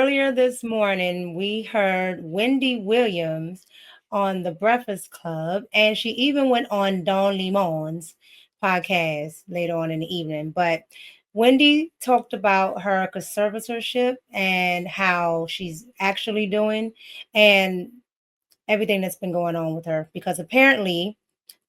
earlier this morning, we heard Wendy Williams on the Breakfast Club, and she even went on Don Lemon's podcast later on in the evening. But Wendy talked about her conservatorship and how she's actually doing and everything that's been going on with her, because apparently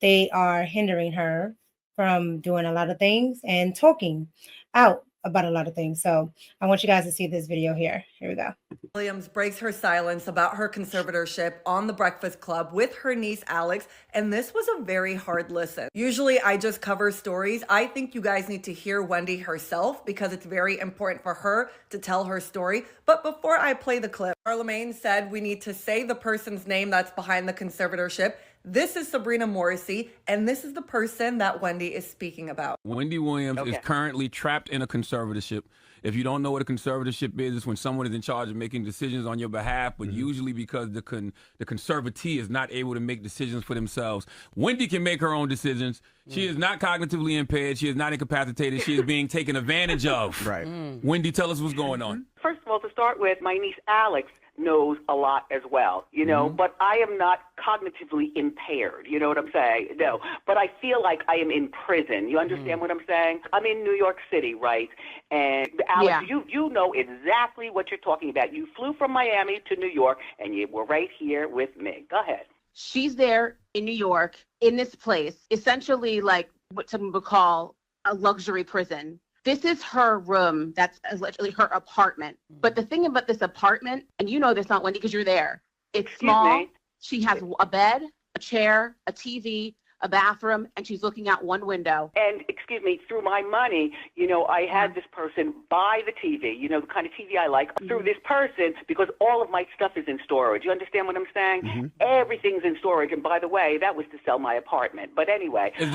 they are hindering her from doing a lot of things and talking out about a lot of things. So I want you guys to see this video here. Here we go. Williams breaks her silence about her conservatorship on The Breakfast Club with her niece Alex, and this was a very hard listen. Usually I just cover stories. I think you guys need to hear Wendy herself because it's very important for her to tell her story. But before I play the clip, Charlamagne said we need to say the person's name that's behind the conservatorship. This is Sabrina Morrissey, and this is the person that Wendy is speaking about. Wendy Williams is currently trapped in a conservatorship. If you don't know what a conservatorship is, it's when someone is in charge of making decisions on your behalf, but usually because the conservatee is not able to make decisions for themselves. Wendy can make her own decisions. She is not cognitively impaired. She is not incapacitated. She is being taken advantage of. Right. Wendy, tell us what's going on. First of all, to start with, my niece Alex knows a lot as well, you know, but I am not cognitively impaired, you know what I'm saying? No, but I feel like I am in prison. You understand what I'm saying? I'm in New York City, right? And Alex, you know exactly what you're talking about. You flew from Miami to New York, and you were right here with me. Go ahead. She's there in New York, in this place, essentially like what some would call a luxury prison. This is her room. That's literally her apartment. But the thing about this apartment, and you know this, not Wendy, because you're there, it's small. She has a bed, a chair, a TV, a bathroom, and she's looking out one window. And, excuse me, through my money, you know, I had this person buy the TV, you know, the kind of TV I like, through this person, because all of my stuff is in storage. You understand what I'm saying? Everything's in storage. And by the way, that was to sell my apartment. But anyway. Is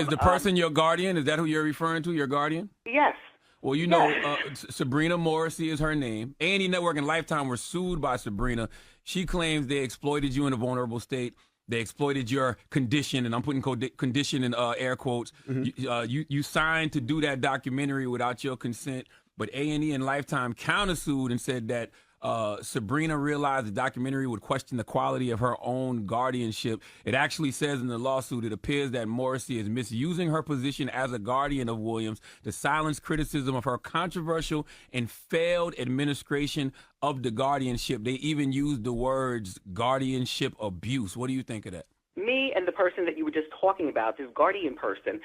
the person your guardian? Is that who you're referring to, your guardian? Yes. Well, you know, Sabrina Morrissey is her name. A&E Network and Lifetime were sued by Sabrina. She claims they exploited you in a vulnerable state. They exploited your condition, and I'm putting condition in air quotes. You signed to do that documentary without your consent, but A&E and Lifetime countersued and said that Sabrina realized the documentary would question the quality of her own guardianship. It actually says in the lawsuit, it appears that Morrissey is misusing her position as a guardian of Williams to silence criticism of her controversial and failed administration of the guardianship. They even used the words guardianship abuse. What do you think of that? Me and the person that you were just talking about, this guardian person,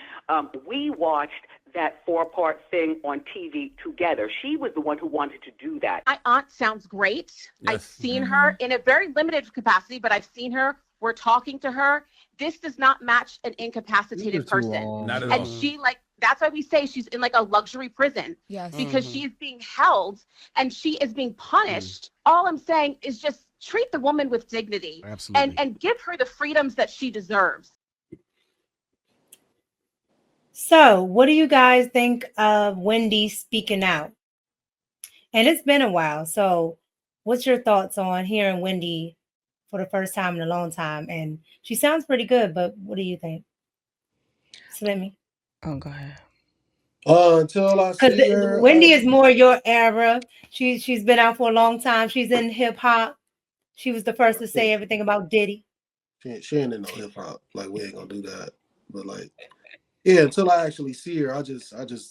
we watched that 4-part thing on TV together. She was the one who wanted to do that. My aunt sounds great. Yes. I've seen her in a very limited capacity, but I've seen her. We're talking to her. This does not match an incapacitated person. Not at and all. she, like, that's why we say she's in like a luxury prison. Yes. Because she is being held and she is being punished. All I'm saying is just treat the woman with dignity. Absolutely. And give her the freedoms that she deserves. So what do you guys think of Wendy speaking out? And it's been a while. So what's your thoughts on hearing Wendy for the first time in a long time? And she sounds pretty good, but what do you think? Slimmy? Oh, go ahead. Until I see her. Wendy is more your era. She's been out for a long time. She's in hip hop. She was the first to say everything about Diddy. She ain't in no hip hop. Like, we ain't gonna do that. But like, yeah, until I actually see her, I don't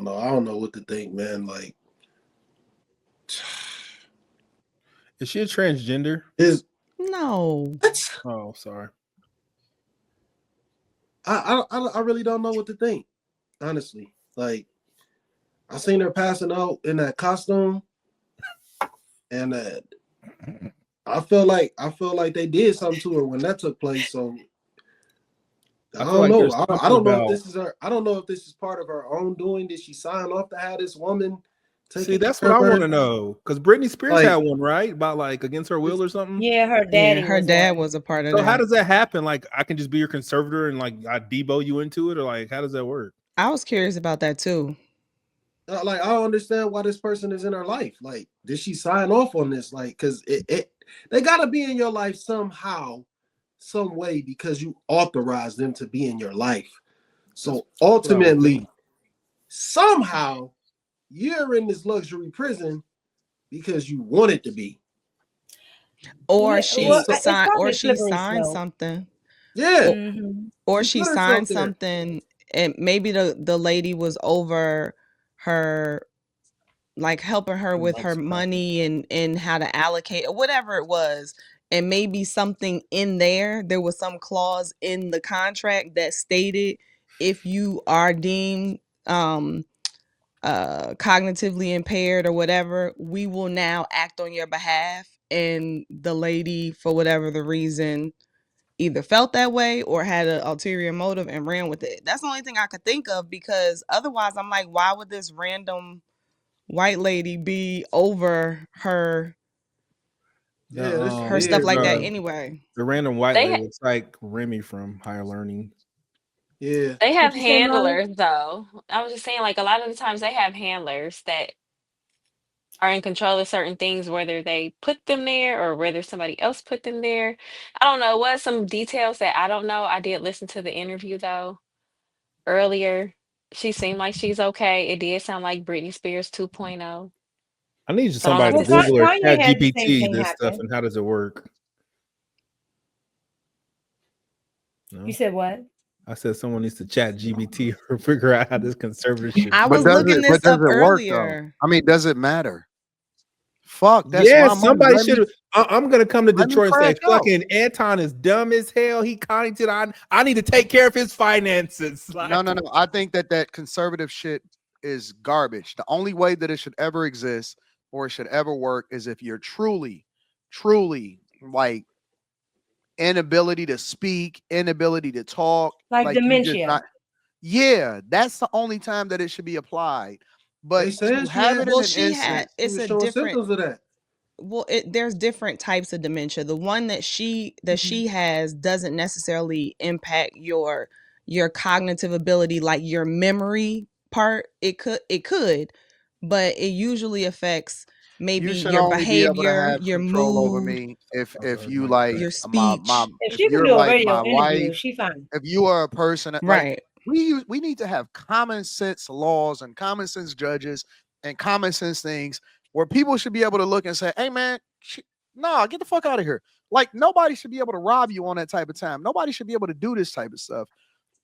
know. I don't know what to think, man. Like, is she a transgender? No. What? Oh, sorry. I really don't know what to think, honestly. Like, I seen her passing out in that costume, and I feel like they did something to her when that took place. So I don't know. I don't know if this is her. I don't know if this is part of her own doing. Did she sign off to have this woman? See, that's what I want to know. Because Britney Spears had one, right? About like against her will or something. Yeah, her dad was a part of so that. So how does that happen? Like, I can just be your conservator and like I debo you into it, or like how does that work? I was curious about that too. Like, I don't understand why this person is in her life. Like, did she sign off on this? Like, because they gotta be in your life somehow, some way, because you authorized them to be in your life. So ultimately, somehow, you're in this luxury prison because you wanted to be. Or Yeah, well, she it's signed, or probably she slippery signed slope. something, Yeah, Mm-hmm. or she she put herself signed there. something, and maybe the lady was over her, like helping her with her money and how to allocate or whatever it was. And maybe something in there was some clause in the contract that stated if you are deemed cognitively impaired or whatever, we will now act on your behalf. And the lady, for whatever the reason, either felt that way or had an ulterior motive and ran with it. That's the only thing I could think of, because otherwise I'm like, why would this random white lady be over her Yeah, this is her stuff weird, like that bro. anyway? The random white They lady ha- looks like Remy from Higher Learning. Yeah. they What have you say, Molly? handlers though. I was just saying, like a lot of the times they have handlers that are in control of certain things, whether they put them there or whether somebody else put them there. I don't know. What some details that I don't know. I did listen to the interview though earlier. She seemed like she's okay. It did sound like Britney Spears 2.0. I need So I don't know if somebody to Well, this is Google or Kanye Chat had the same GPT thing this stuff happen. and how does it work? You No, said what? I said someone needs to Chat GPT or figure out how this conservatorship I But was works. looking but this does up it work though? earlier. I mean, does it matter? Fuck, that's my Yes, money. somebody should. I'm gonna come to Let me Detroit and say, crash out. "Fucking Anton is dumb as hell. He Connington. I need to take care of his finances." No, no, no. I think that conservative shit is garbage. The only way that it should ever exist or it should ever work is if you're truly, truly like inability to speak, inability to talk, Like like you just dementia. not. Yeah, that's the only time that it should be applied. They But to said she have had it in Well, an she had, instance, she it's was a showing different, symptoms of that. well, there's different types of dementia. The one that she has doesn't necessarily impact your cognitive ability, like your memory part. It could, but it usually affects maybe you should your only be able to behavior, have your control over mood, me if Okay, you makes like your sense. my speech. If if she can you're do a like radio my interview, wife, she fine. if you are a person that like Right. we need to have common sense laws and common sense judges and common sense things where people should be able to look and say, hey man, nah, get the fuck out of here. Like nobody should be able to rob you on that type of time. Nobody should be able to do this type of stuff.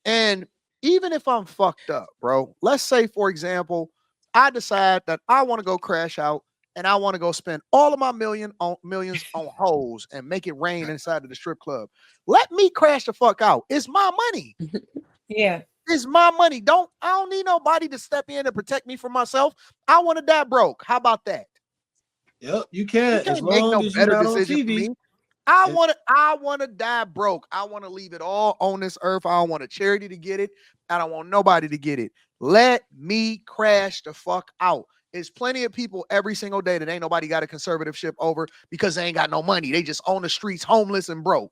And even if I'm fucked up, bro, let's say, for example, I decide that I want to go crash out and I want to go spend all of my millions on hoes and make it rain inside of the strip club. Let me crash the fuck out. It's my money. Yeah. It's my money. I don't need nobody to step in and protect me from myself. I want to die broke. How about that? Yep, you You can, as can't make long no as you're better not on decision for TV. me. I want to die broke. I want to leave it all on this earth. I don't want a charity to get it. I don't want nobody to get it. Let me crash the fuck out. There's plenty of people every single day that ain't nobody got a conservatorship over because they ain't got no money. They just on the streets, homeless and broke.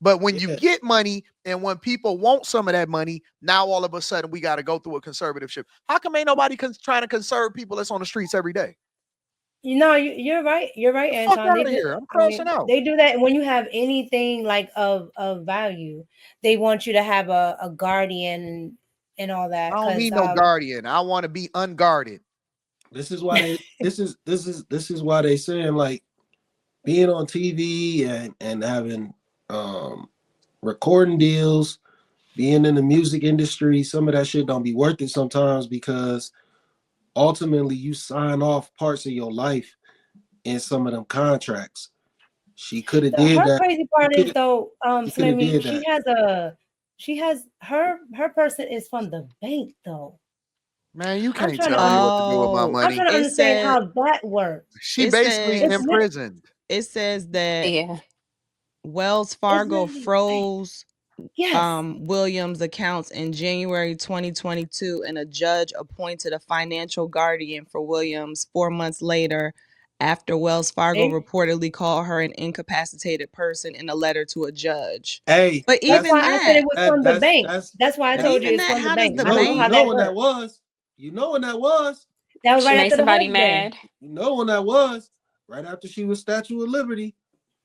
But when you Yeah. get money and when people want some of that money, now all of a sudden we got to go through a conservatorship. How come ain't nobody trying to conserve people that's on the streets every day? You know, you're right. You're right, The fuck Anton. They out of do. here. I'm I mean, crashing out. they do that when you have anything like of value. They want you to have a guardian and all that. I don't Because need no guardian. I want to be unguarded. This is why they this is why they saying like being on TV and having recording deals, being in the music industry, some of that shit don't be worth it sometimes because ultimately you sign off parts of your life in some of them contracts. She could have did her that. crazy part is though, She could have Flammy, did that. she has her person is from the bank though. Man, you I'm can't trying to tell me what to do with my Oh, I'm money. trying to it understand said how that works. She it basically says It's lit- imprisoned. it says that Yeah. Wells it's Fargo literally the bank. froze Yes. Williams' accounts in January 2022, and a judge appointed a financial guardian for Williams 4 months later after Wells Fargo See? reportedly called her an incapacitated person in a letter to a judge. Hey, But That's even why I said it that, was from the bank. That's why I but told you even it's that, from the how does bank. the I don't know you how bank? know that when that works. was. You know when that was. That was She right made after the somebody husband. mad. You know when that was. Right after she was Statue of Liberty.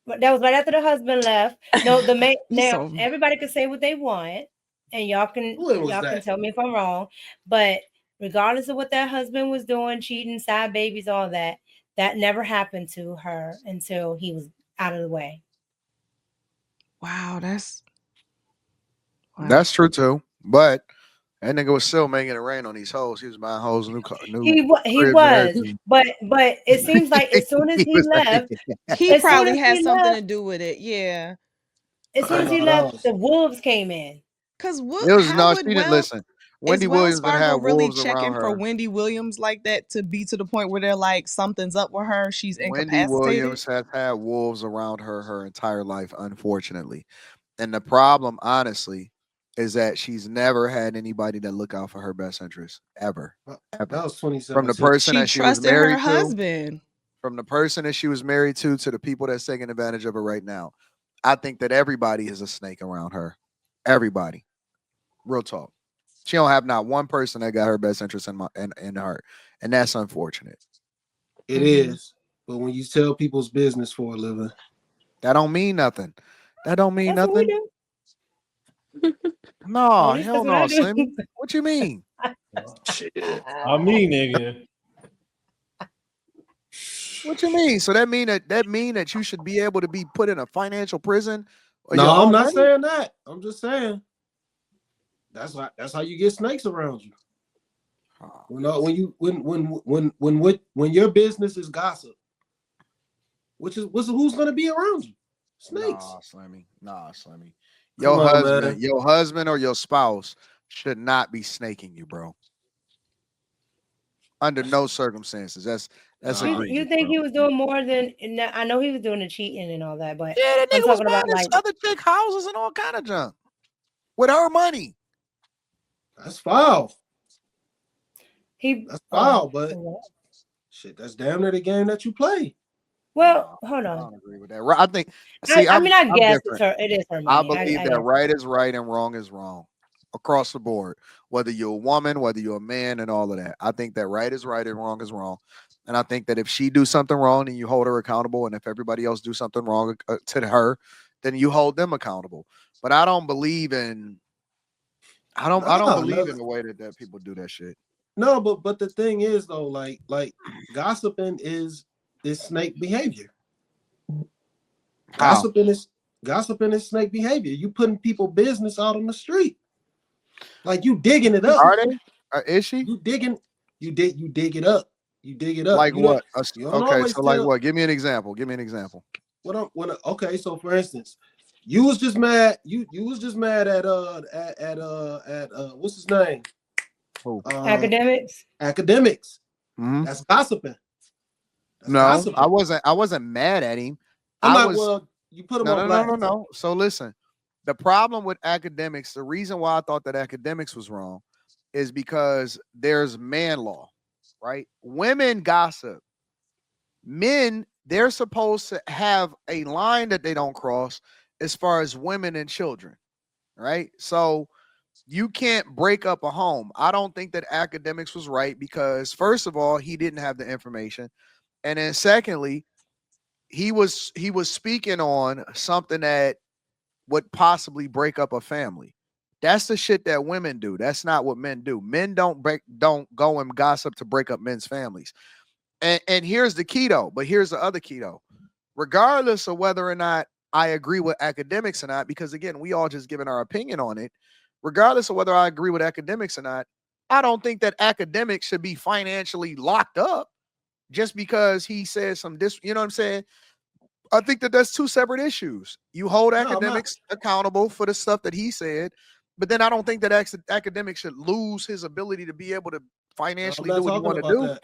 But that was right after the husband left. No, the main You now so everybody can say what they want, and When was y'all can that? tell me if I'm wrong. But regardless of what that husband was doing, cheating, side babies, all that, that never happened to her until he was out of the way. Wow, that's wow. That's true too. But that nigga was still making it rain on these hoes. He was buying hoes new He cribs and was, everything. but it seems like as soon as He he was like, left, He as soon probably as had he something to left, do with it. Yeah. as soon as he No, left, that the wolves came in. Cause what? it was How no, would she didn't listen. is Wendy Wells Williams didn't Fargo have really wolves around checking for her. Wendy Williams like that to be to the point where they're like something's up with her? She's Wendy incapacitated. Williams has had wolves around her entire life, unfortunately. And the problem, honestly, is that she's never had anybody that look out for her best interest ever. that was From the 2017. person She that she was trusted her married to, husband. from the person that she was married to the people that's taking advantage of her right now. I think that everybody is a snake around her. Everybody. Real talk. She don't have not one person that got her best interest in heart. And that's unfortunate. It is. But when you tell people's business for a living, That don't mean nothing. That don't mean That's what we nothing. do. No, At least hell that's what I no, do. Slimmy. What you mean? shit. nigga. What you mean? So that mean that you should be able to be put in a financial prison or No, your I'm own not money? saying that. I'm just saying that's how you get snakes around you. When your business is gossip, who's gonna be around you? Snakes. Nah, Slimmy. Come on, man. Your husband or your spouse should not be snaking you, bro. Under no circumstances. That's Nah. egregious. You think bro. he was doing more than? I know he was doing the cheating and all that, but Yeah, that I'm nigga was talking buying about this like other chick houses and all kind of junk with her money. That's foul. he. That's foul, but shit, that's damn near the game that you play. Well, hold I on. don't agree with that. I think. See, I I'm guess it's different. her. It is her I money. believe I that guess. right is right and wrong is wrong across the board. Whether you're a woman, whether you're a man, and all of that. I think that right is right and wrong is wrong. And I think that if she do something wrong, then you hold her accountable. And if everybody else do something wrong to her, then you hold them accountable. But I don't believe in. I don't believe in the way that people do that shit. No, but the thing is though, like gossiping is snake behavior. How? Gossiping is snake behavior. You putting people business out on the street. Like you digging it up. Are they? Is she? You dig it up. You dig it up. Like you what? You don't Okay, always so like tell, what? Give me an example. Okay, so for instance, you was just mad. You was just mad at what's his name? Who? Academics. Academics. Mhm. That's gossiping. That's No, gossiping. I wasn't mad at him. Well, you put him on blast. No. So listen, the problem with academics, the reason why I thought that academics was wrong is because there's man law, right? Women gossip. Men, they're supposed to have a line that they don't cross as far as women and children, right? So you can't break up a home. I don't think that academics was right because first of all, he didn't have the information. And then secondly, he was speaking on something that would possibly break up a family. That's the shit that women do. That's not what men do. Men don't go and gossip to break up men's families. And here's the key though, but here's the other key though. Regardless of whether or not I agree with academics or not, because again, we all just giving our opinion on it. Regardless of whether I agree with academics or not, I don't think that academics should be financially locked up just because he says you know what I'm saying? I think that that's two separate issues. You hold academics accountable for the stuff that he said, but then I don't think that academics should lose his ability to be able to financially do what he want to do.